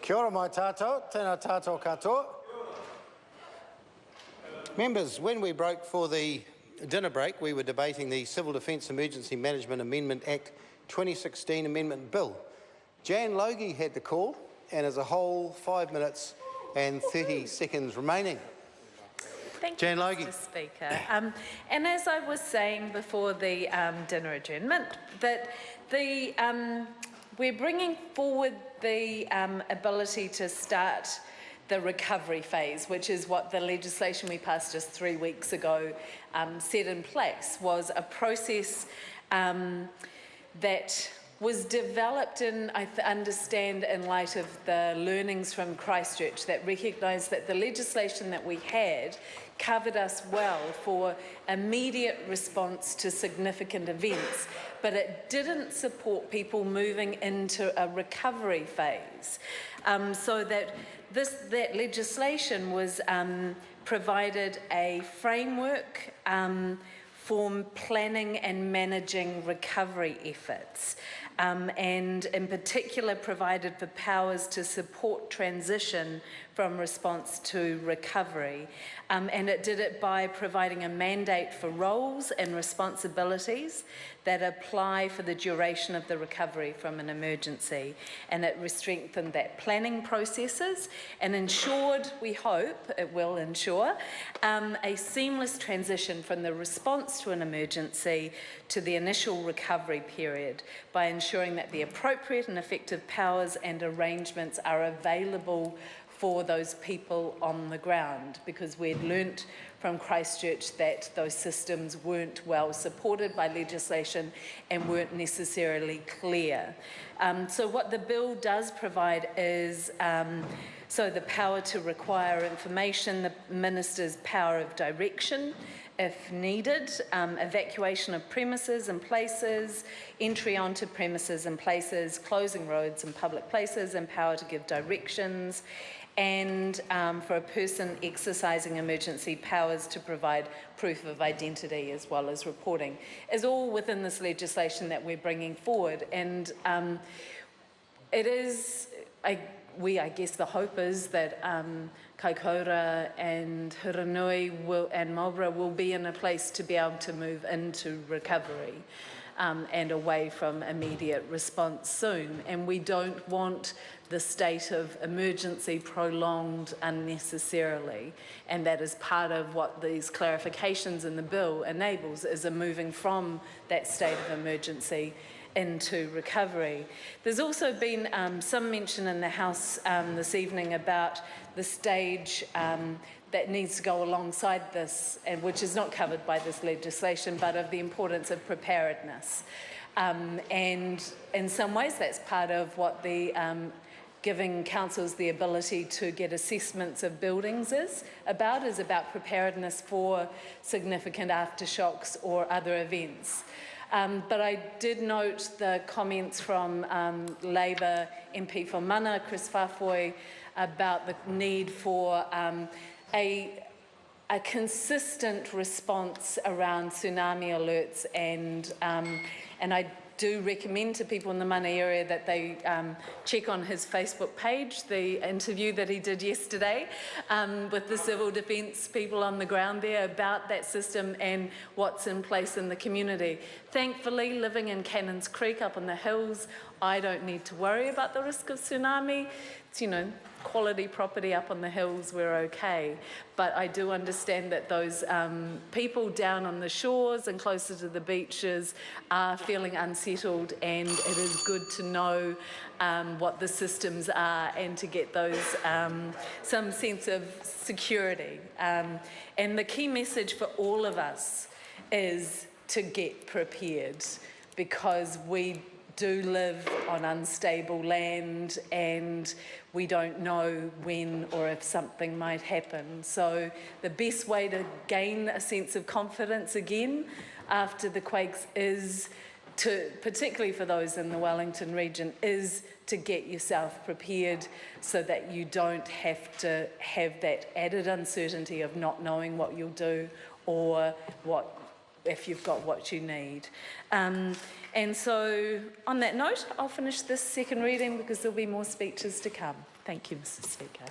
Kia ora mai tātou, tēnā tātou katoa. Members, when we broke for the dinner break, we were debating the Civil Defence Emergency Management Amendment Act 2016 Amendment Bill. Jan Logie had the call, and as a whole, 5 minutes and 30 seconds remaining. Thank Jan you, Logie. Mr. Speaker. And as I was saying before the dinner adjournment, that we're bringing forward the ability to start the recovery phase, which is what the legislation we passed just 3 weeks ago set in place, was a process that was developed in, I understand, in light of the learnings from Christchurch, that recognised that the legislation that we had covered us well for immediate response to significant events, but it didn't support people moving into a recovery phase. So that legislation was provided a framework for planning and managing recovery efforts, and in particular provided for powers to support transition from response to recovery. And it did it by providing a mandate for roles and responsibilities that apply for the duration of the recovery from an emergency. And it strengthened that planning processes and ensured, we hope it will ensure, a seamless transition from the response to an emergency to the initial recovery period by ensuring that the appropriate and effective powers and arrangements are available for those people on the ground, because we'd learnt from Christchurch that those systems weren't well supported by legislation and weren't necessarily clear. So what the bill does provide is so the power to require information, the Minister's power of direction, if needed, evacuation of premises and places, entry onto premises and places, closing roads and public places, and power to give directions, and for a person exercising emergency powers to provide proof of identity as well as reporting, is all within this legislation that we're bringing forward. And it is, I guess the hope is that Kaikoura and Hiranui and Marlborough will be in a place to be able to move into recovery and away from immediate response soon. And we don't want the state of emergency prolonged unnecessarily. And that is part of what these clarifications in the bill enables, is a moving from that state of emergency into recovery. There's also been some mention in the House this evening about the stage that needs to go alongside this, and which is not covered by this legislation, but of the importance of preparedness. And in some ways that's part of what the giving councils the ability to get assessments of buildings is about preparedness for significant aftershocks or other events. But I did note the comments from Labour MP for Mana, Chris Fafoy, about the need for a consistent response around tsunami alerts, and I do recommend to people in the Mana area that they check on his Facebook page the interview that he did yesterday with the civil defence people on the ground there about that system and what's in place in the community. Thankfully, living in Cannons Creek up in the hills, I don't need to worry about the risk of tsunami. It's, quality property up on the hills, we're okay. But I do understand that those people down on the shores and closer to the beaches are feeling unsettled, and it is good to know what the systems are and to get those some sense of security. And the key message for all of us is to get prepared, because we do live on unstable land and we don't know when or if something might happen. So the best way to gain a sense of confidence again after the quakes is to, particularly for those in the Wellington region, is to get yourself prepared so that you don't have to have that added uncertainty of not knowing what you'll do or what if you've got what you need. And so, on that note, I'll finish this second reading because there'll be more speeches to come. Thank you, Mr. Speaker.